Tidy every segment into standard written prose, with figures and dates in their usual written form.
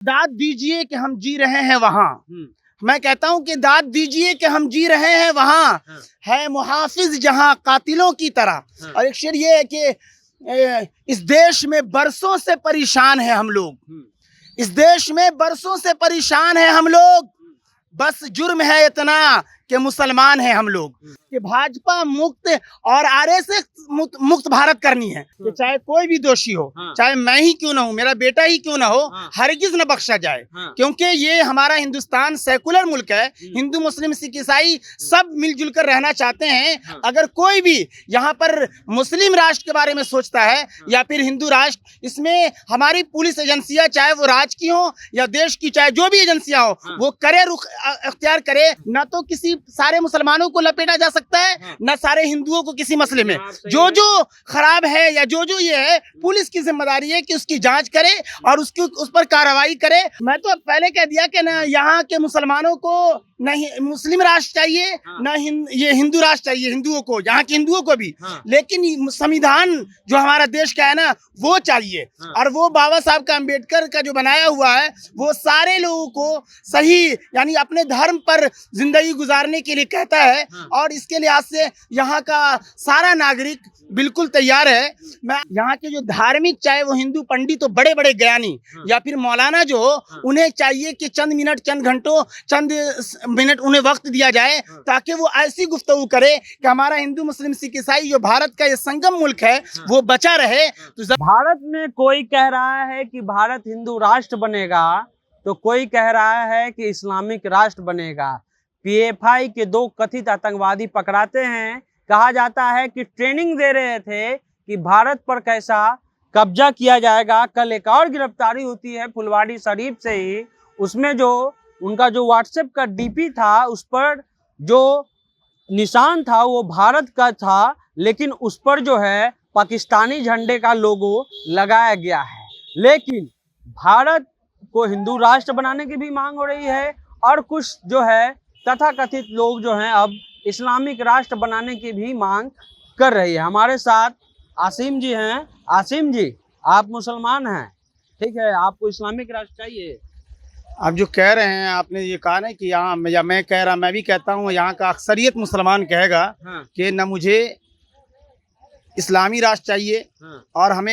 दाद दीजिए कि हम जी रहे हैं वहाँ। मैं कहता हूँ कि दाद दीजिए कि हम जी रहे हैं वहाँ, है मुहाफिज जहाँ कातिलों की तरह। और एक शेर ये है कि इस देश में बरसों से परेशान है हम लोग, इस देश में बरसों से परेशान है हम लोग, बस जुर्म है इतना कि मुसलमान हैं हम लोग। कि भाजपा मुक्त और आरएसएस मुक्त भारत करनी है कि चाहे कोई भी दोषी हो, चाहे मैं ही क्यों ना हूं, मेरा बेटा ही क्यों ना हो, हरगिज न बख्शा जाए। क्योंकि ये हमारा हिंदुस्तान सेकुलर मुल्क है, हिंदू मुस्लिम सिख ईसाई सब मिलजुल कर रहना चाहते हैं। अगर कोई भी यहाँ पर मुस्लिम राष्ट्र के बारे में सोचता है या फिर हिंदू राष्ट्र, इसमें हमारी पुलिस एजेंसियां चाहे वो राज्य की हो या देश की, चाहे जो भी एजेंसियां हो, वो करे रुख अख्तियार करे। न तो किसी सारे मुसलमानों को लपेटा जा सकता है, न सारे हिंदुओं को किसी मसले में। जो खराब है या जो ये है, पुलिस की जिम्मेदारी है कि उसकी जांच करे और उस पर कार्रवाई करे। मैं तो पहले कह दिया कि ना यहाँ के मुसलमानों को नहीं मुस्लिम राष्ट्र चाहिए, ना ये हिंदू राष्ट्र चाहिए हिंदुओं को, यहाँ के हिंदुओं को भी। लेकिन संविधान जो हमारा देश का है ना, वो चाहिए। और वो बाबा साहब का अम्बेडकर का जो बनाया हुआ है, वो सारे लोगों को सही यानी अपने धर्म पर जिंदगी गुजारने के लिए कहता है। और इसके लिहाज से यहाँ का सारा नागरिक बिल्कुल तैयार है। मैं यहाँ के जो धार्मिक, चाहे वो हिंदू पंडित तो बड़े बड़े ज्ञानी या फिर मौलाना जो, उन्हें चाहिए कि चंद मिनट, चंद घंटों, चंद मिनट उन्हें वक्त दिया जाए ताकि वो ऐसी गुफ्तगू करे कि हमारा हिंदू मुस्लिम सिख ईसाई जो भारत का ये संगम मुल्क है वो बचा रहे। तो भारत में कोई कह रहा है कि भारत हिंदू राष्ट्र बनेगा, तो कोई कह रहा है कि इस्लामिक राष्ट्र बनेगा। पीएफआई के दो कथित आतंकवादी पकड़ाते हैं। कहा जाता है कि ट्रेनिंग दे रहे थे कि भारत पर कैसा कब्जा किया जाएगा। कल एक और गिरफ्तारी होती है फुलवाड़ी शरीफ से ही, उसमें जो उनका जो व्हाट्सएप का डीपी था, उस पर जो निशान था वो भारत का था, लेकिन उस पर जो है पाकिस्तानी झंडे का लोगो लगाया गया है। लेकिन भारत को हिंदू राष्ट्र बनाने की भी मांग हो रही है और कुछ जो है तथाकथित लोग जो हैं अब इस्लामिक राष्ट्र बनाने की भी मांग कर रही है। हमारे साथ आसिम जी हैं। आसिम जी, आप मुसलमान हैं, ठीक है, आपको इस्लामिक राष्ट्र चाहिए? आप जो कह रहे हैं, आपने ये कहा ना कि यहाँ, या मैं कह रहा, मैं भी कहता हूँ, यहाँ का अक्सरियत मुसलमान कहेगा कि न मुझे इस्लामी राष्ट्र चाहिए और हमें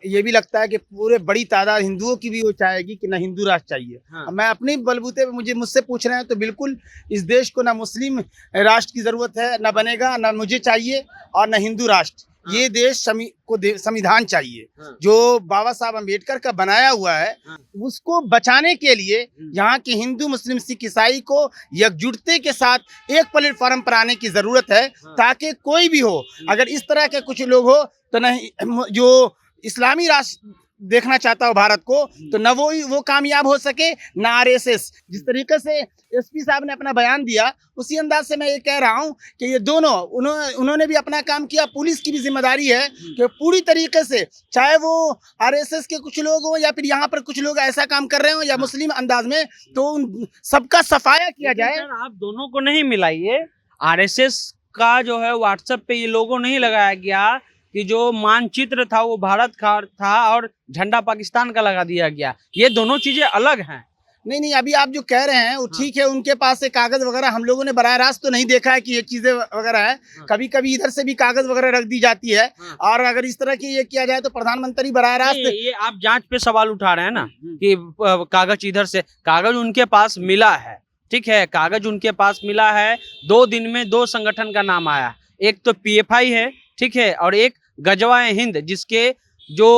ये भी लगता है कि पूरे बड़ी तादाद हिंदुओं की भी वो चाहेगी कि न हिंदू राष्ट्र चाहिए। मैं अपने बलबूते पे मुझसे पूछ रहे हैं तो बिल्कुल इस देश को न मुस्लिम राष्ट्र की ज़रूरत है, न बनेगा, न मुझे चाहिए और न हिंदू राष्ट्र। ये देश को संविधान चाहिए जो बाबा साहब अम्बेडकर का बनाया हुआ है। उसको बचाने के लिए यहाँ के हिंदू मुस्लिम सिख ईसाई को एकजुटते के साथ एक प्लेटफॉर्म पर आने की जरूरत है, ताकि कोई भी हो, अगर इस तरह के कुछ लोग हो तो नहीं, जो इस्लामी राष्ट्र देखना चाहता हो भारत को, तो न वो कामयाब हो सके, न आरएसएस। जिस तरीके से एसपी साहब ने अपना बयान दिया, उसी अंदाज से मैं ये कह रहा हूँ कि ये दोनों उन्होंने भी अपना काम किया। पुलिस की भी जिम्मेदारी है कि पूरी तरीके से, चाहे वो आरएसएस के कुछ लोग हो या फिर यहाँ पर कुछ लोग ऐसा काम कर रहे हो या मुस्लिम अंदाज में, तो उन सबका सफाया किया जाए। आप दोनों को नहीं मिलाइए। आरएसएस का जो है व्हाट्सएप पे ये लोगो नहीं लगाया गया कि जो मानचित्र था वो भारत का था और झंडा पाकिस्तान का लगा दिया गया। ये दोनों चीजें अलग हैं। नहीं, अभी आप जो कह रहे हैं वो ठीक है, उनके पास से कागज वगैरह हम लोगों ने बराह रास्त तो नहीं देखा है कि ये चीजें वगैरह है। कभी कभी इधर से भी कागज वगैरह रख दी जाती है। और अगर इस तरह की ये किया जाए तो प्रधानमंत्री बराह रास्त, ये आप जांच पे सवाल उठा रहे हैं ना कि कागज इधर से, कागज उनके पास मिला है, ठीक है, कागज उनके पास मिला है। 2 दिन में 2 संगठन का नाम आया, एक तो पीएफआई है, ठीक है, और एक गजवा हिंद, जिसके जो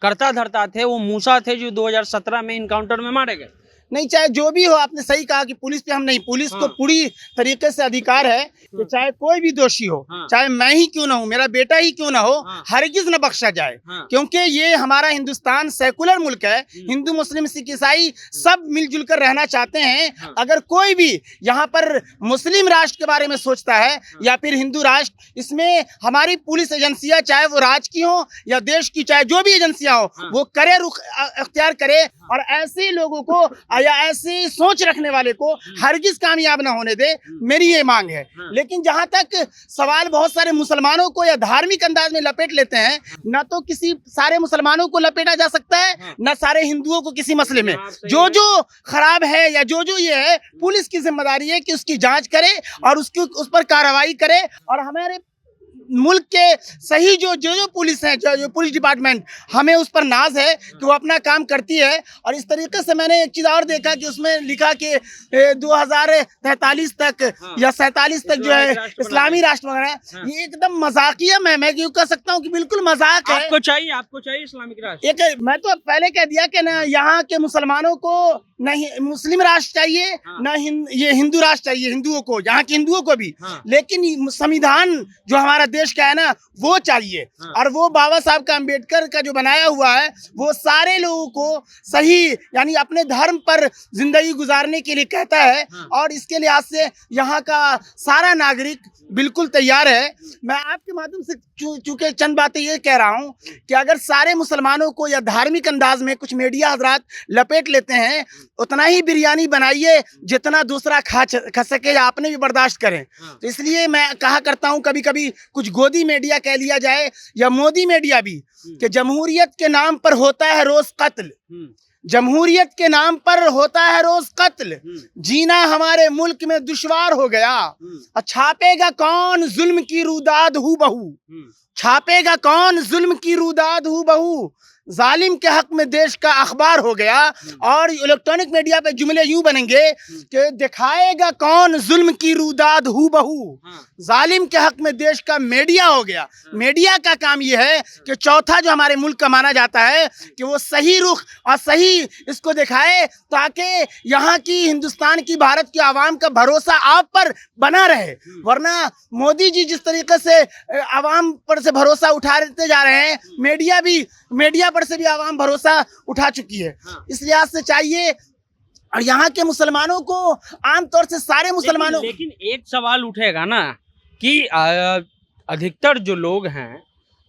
कर्ता धर्ता थे वो मूसा थे, जो 2017 में इनकाउंटर में मारे गए। नहीं, चाहे जो भी हो, आपने सही कहा कि पुलिस पे हम नहीं, पुलिस को पूरी तरीके से अधिकार है कि चाहे कोई भी दोषी हो, चाहे मैं ही क्यों ना हूं, मेरा बेटा ही क्यों ना हो, हरगिज न बख्शा जाए। क्योंकि ये हमारा हिंदुस्तान सेकुलर मुल्क है, हिंदू मुस्लिम सिख ईसाई सब मिलजुल कर रहना चाहते हैं। अगर कोई भी यहाँ पर मुस्लिम राष्ट्र के बारे में सोचता है या फिर हिंदू राष्ट्र, इसमें हमारी पुलिस एजेंसियां चाहे वो राज्य की हो या देश की, चाहे जो भी एजेंसियां हो, वो करे रुख अख्तियार करे और ऐसे लोगों को या ऐसी सोच रखने वाले को हरगिज कामयाब ना होने दे, मेरी ये मांग है। लेकिन जहां तक सवाल बहुत सारे मुसलमानों को या धार्मिक अंदाज में लपेट लेते हैं, ना तो किसी सारे मुसलमानों को लपेटा जा सकता है, ना सारे हिंदुओं को किसी मसले में। जो जो खराब है या जो जो ये है, पुलिस की जिम्मेदारी है कि उसकी जांच करे और उसकी उस पर कार्रवाई करे। और हमारे मुल्क के सही जो जो जो पुलिस है, जो पुलिस डिपार्टमेंट, हमें उस पर नाज है कि वो अपना काम करती है। और इस तरीके से मैंने एक चीज़ और देखा कि उसमें लिखा कि 2043 तक या 47 तक जो है इस्लामी राष्ट्र बना है। ये एकदम मजाकिया, मैं क्यों कह सकता हूँ कि बिल्कुल मजाक है। आपको चाहिए इस्लामिक राष्ट्र? एक मैं तो पहले कह दिया कि ना यहाँ के मुसलमानों को नहीं मुस्लिम राष्ट्र चाहिए, ना ये हिंदू राष्ट्र चाहिए हिंदुओं को, यहाँ के हिंदुओं को भी। लेकिन संविधान जो हमारा देश का है ना, वो चाहिए। और वो बाबा साहब का अम्बेडकर का जो बनाया हुआ है, वो सारे लोगों को सही यानी अपने धर्म पर जिंदगी गुजारने के लिए कहता है। और इसके लिहाज से यहाँ का सारा नागरिक बिल्कुल तैयार है। मैं आपके माध्यम से चूंकि चंद बातें ये कह रहा हूँ कि अगर सारे मुसलमानों को या धार्मिक अंदाज में कुछ मीडिया हजरात लपेट लेते हैं, उतना ही बिरयानी बनाइए जितना दूसरा खा सके या आपने भी बर्दाश्त करें। तो इसलिए मैं कहा करता हूँ, कभी कभी कुछ गोदी मीडिया कह लिया जाए या मोदी मीडिया भी, कि जमहूरियत के नाम पर होता है रोज कत्ल, जमहूरियत के नाम पर होता है रोज कत्ल, जीना हमारे मुल्क में दुश्वार हो गया। छापेगा कौन जुल्म की रुदाद हू बहू, छापेगा कौन जुल्म की रुदाद हू बहू, जालिम के हक में देश का अखबार हो गया। और इलेक्ट्रॉनिक मीडिया पे जुमले यूं बनेंगे कि दिखाएगा कौन जुल्म की रुदाद हू बहू, जालिम के हक में देश का मीडिया हो गया। मीडिया का काम यह है कि चौथा जो हमारे मुल्क का माना जाता है कि वो सही रुख और सही इसको दिखाए, ताकि यहाँ की हिंदुस्तान की भारत की आवाम का भरोसा आप पर बना रहे। वरना मोदी जी जिस तरीके से आवाम पर से भरोसा उठाते जा रहे हैं, मीडिया पर से भी आवाम भरोसा उठा चुकी है। इस लिहाज से चाहिए। और यहाँ के मुसलमानों को आमतौर से सारे मुसलमानों, लेकिन एक सवाल उठेगा ना कि अधिकतर जो लोग हैं,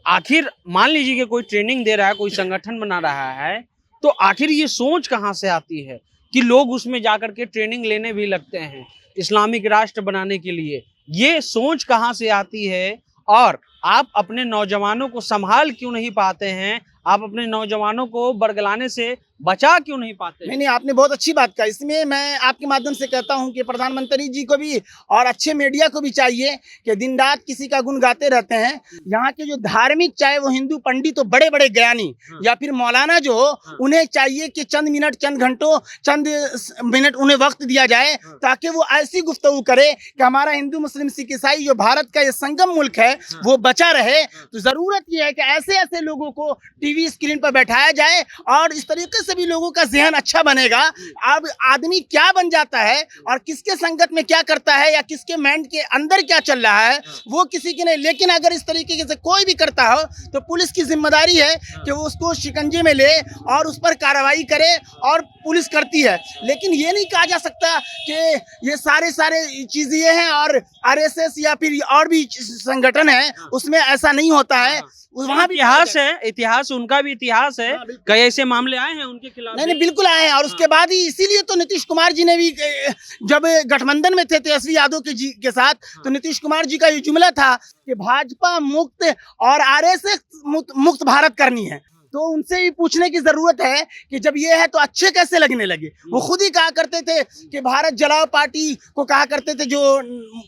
आखिर मान लीजिए कि कोई ट्रेनिंग दे रहा है, कोई संगठन बना रहा है, तो आखिर ये सोच कहाँ से आती है कि लोग उसमें जाकर के ट्रेनिंग लेने भी लगते हैं इस्लामिक राष्ट्र बनाने के लिए? ये सोच कहाँ से आती है? और आप अपने नौजवानों को संभाल क्यों नहीं पाते हैं? आप अपने नौजवानों को बरगलाने से बचा क्यों नहीं पाते? नहीं, आपने बहुत अच्छी बात कहा। इसमें मैं आपके माध्यम से कहता हूं कि प्रधानमंत्री जी को भी और अच्छे मीडिया को भी चाहिए कि दिन रात किसी का गुण गाते रहते हैं। यहाँ के जो धार्मिक, चाहे वो हिंदू पंडित हो, बड़े बड़े ज्ञानी या फिर मौलाना जो हो, उन्हें चाहिए कि चंद मिनट, चंद घंटों, चंद मिनट उन्हें वक्त दिया जाए, ताकि वो ऐसी गुफ्तगू करे कि हमारा हिंदू मुस्लिम सिख ईसाई जो भारत का ये संगम मुल्क है वो बचा रहे। तो जरूरत यह है कि ऐसे ऐसे लोगों को टीवी स्क्रीन पर बैठाया जाए और इस तरीके से भी लोगों का ज़हन अच्छा बनेगा। अब आदमी क्या बन जाता है और किसके संगत में क्या करता है या किसके माइंड के अंदर क्या चल रहा है, वो किसी के नहीं। लेकिन अगर इस तरीके से कोई भी करता हो तो पुलिस की जिम्मेदारी है कि वो उसको शिकंजे में ले और उस पर कार्रवाई करे, और पुलिस करती है। लेकिन ये नहीं कहा जा सकता कि ये सारे चीज़ें ये हैं और आरएसएस या फिर और भी संगठन है उसमें ऐसा नहीं होता है। वहाँ भी इतिहास है, इतिहास उनका भी इतिहास है। कई ऐसे मामले आए हैं उनके खिलाफ। नहीं, बिल्कुल आए हैं। और उसके बाद ही इसीलिए तो नीतीश कुमार जी ने भी, जब गठबंधन में थे तेजस्वी यादव के साथ, तो नीतीश कुमार जी का ये जुमला था कि भाजपा मुक्त और आरएसएस मुक्त भारत करनी है। तो उनसे भी पूछने की जरूरत है कि जब ये है तो अच्छे कैसे लगने लगे। वो खुद ही कहा करते थे कि भारत जलाओ पार्टी को कहा करते थे, जो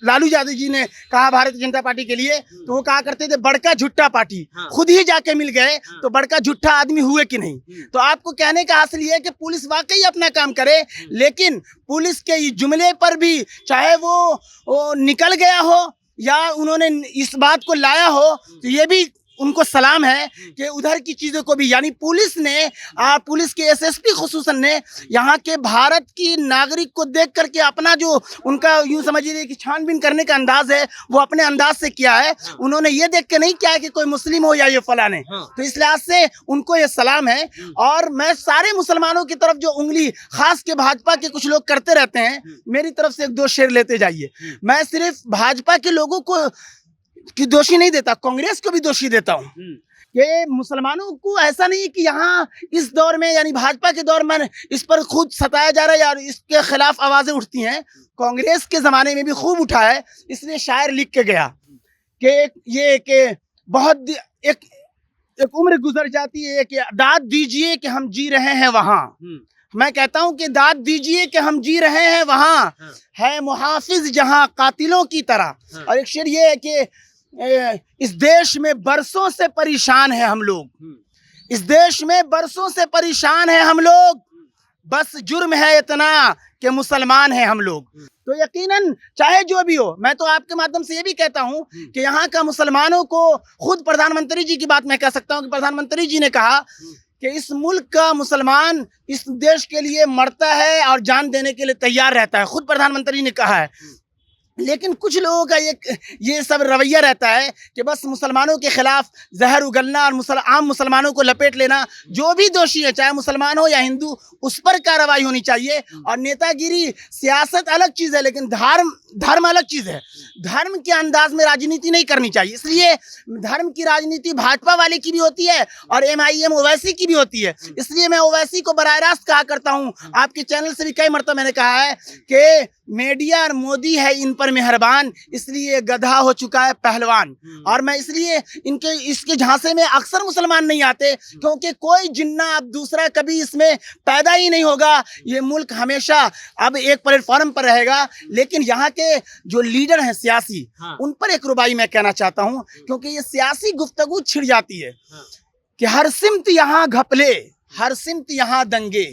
लालू यादव जी ने कहा भारतीय जनता पार्टी के लिए, तो वो कहा करते थे बड़का झुट्टा पार्टी। खुद ही जाके मिल गए तो बड़का झुट्टा आदमी हुए कि नहीं। तो आपको कहने का हासिल ये है कि पुलिस वाकई अपना काम करे, लेकिन पुलिस के जुमले पर भी, चाहे वो निकल गया हो या उन्होंने इस बात को लाया हो, तो ये भी उनको सलाम है कि उधर की चीज़ों को भी, यानी पुलिस ने, पुलिस के एसएसपी खुसूसन ने यहाँ के भारत की नागरिक को देख करके अपना जो उनका यूँ समझिए कि छानबीन करने का अंदाज है वो अपने अंदाज से किया है। उन्होंने ये देख के नहीं किया है कि कोई मुस्लिम हो या ये फलाने। तो इस लिहाज से उनको ये सलाम है। और मैं सारे मुसलमानों की तरफ जो उंगली खास के भाजपा के कुछ लोग करते रहते हैं, मेरी तरफ से एक दो शेर लेते जाइए। मैं सिर्फ भाजपा के लोगों को कि दोषी नहीं देता, कांग्रेस को भी दोषी देता हूँ कि मुसलमानों को ऐसा नहीं कि यहाँ इस दौर में यानी भाजपा के दौर में इस पर खुद सताया जा रहा है और इसके खिलाफ आवाजें उठती हैं। कांग्रेस के ज़माने में भी खूब उठा है। इसलिए शायर लिख के गया कि बहुत एक उम्र गुजर जाती है कि दाद दीजिए कि हम जी रहे हैं वहाँ। मैं कहता हूँ कि दाद दीजिए कि हम जी रहे हैं वहाँ, है मुहाफिज जहाँ कातिलों की तरह। और एक शेर ये है कि इस देश में बरसों से परेशान है हम लोग, इस देश में बरसों से परेशान है हम लोग, बस जुर्म है इतना कि मुसलमान हैं हम लोग। तो यकीनन चाहे जो भी हो, मैं तो आपके माध्यम से ये भी कहता हूँ कि यहाँ का मुसलमानों को, खुद प्रधानमंत्री जी की बात मैं कह सकता हूँ कि प्रधानमंत्री जी ने कहा कि इस मुल्क का मुसलमान इस देश के लिए मरता है और जान देने के लिए तैयार रहता है, खुद प्रधानमंत्री ने कहा है। लेकिन कुछ लोगों का ये सब रवैया रहता है कि बस मुसलमानों के खिलाफ जहर उगलना और आम मुसलमानों को लपेट लेना। जो भी दोषी है, चाहे मुसलमान हो या हिंदू, उस पर कार्रवाई होनी चाहिए। और नेतागिरी, सियासत अलग चीज़ है, लेकिन धर्म अलग चीज़ है। धर्म के अंदाज में राजनीति नहीं करनी चाहिए। इसलिए धर्म की राजनीति भाजपा वाले की भी होती है और MIM ओवैसी की भी होती है। इसलिए मैं ओवैसी को बराह रास्त कहा करता हूँ, आपके चैनल से भी कई मरतबा मैंने कहा है कि मीडिया और मोदी है इन पर मेहरबान, इसलिए गधा हो चुका है पहलवान। और मैं इसलिए इसके झांसे में अक्सर मुसलमान नहीं आते, क्योंकि कोई जिन्ना अब दूसरा कभी इसमें पैदा ही नहीं होगा। ये मुल्क हमेशा अब एक प्लेटफॉर्म पर रहेगा। लेकिन यहाँ के जो लीडर हैं सियासी, उन पर एक रुबाई मैं कहना चाहता हूँ, क्योंकि ये सियासी गुफ्तगू छिड़ जाती है कि हर सिमत यहाँ घपले, हर सिमत यहाँ दंगे,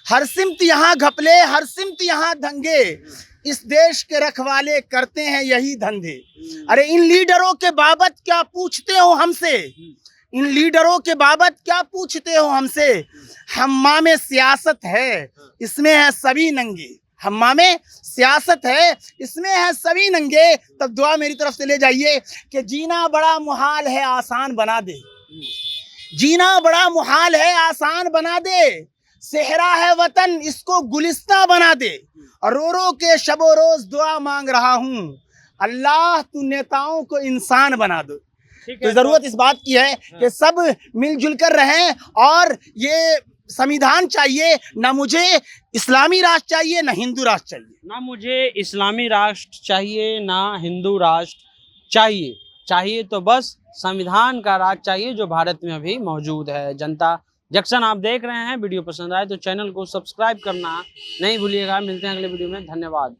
हर सिमत यहाँ घपले, हर सिमत यहाँ दंगे, इस देश के रखवाले करते हैं यही धंधे। अरे इन लीडरों के बाबत क्या पूछते हो हमसे, इन लीडरों के बाबत क्या पूछते हो हमसे। हम्मा में सियासत है, इसमें है सभी नंगे, हम्मा में सियासत है, इसमें है सभी नंगे। तब दुआ मेरी तरफ से ले जाइए कि जीना बड़ा मुहाल है आसान बना दे, जीना बड़ा मुहाल है आसान बना दे, सेहरा है वतन इसको गुलिस्ता बना दे। और रो रो के शबो रोज दुआ मांग रहा हूँ, अल्लाह तू नेताओं को इंसान बना दो। तो जरूरत इस बात की है कि सब मिलजुल कर रहें। और ये संविधान चाहिए, ना मुझे इस्लामी राष्ट्र चाहिए, ना हिंदू राष्ट्र चाहिए, ना मुझे इस्लामी राष्ट्र चाहिए, ना हिंदू राष्ट्र चाहिए। चाहिए तो बस संविधान का राज चाहिए, जो भारत में अभी मौजूद है। जनता जंक्शन आप देख रहे हैं। वीडियो पसंद आए तो चैनल को सब्सक्राइब करना नहीं भूलिएगा। मिलते हैं अगले वीडियो में। धन्यवाद।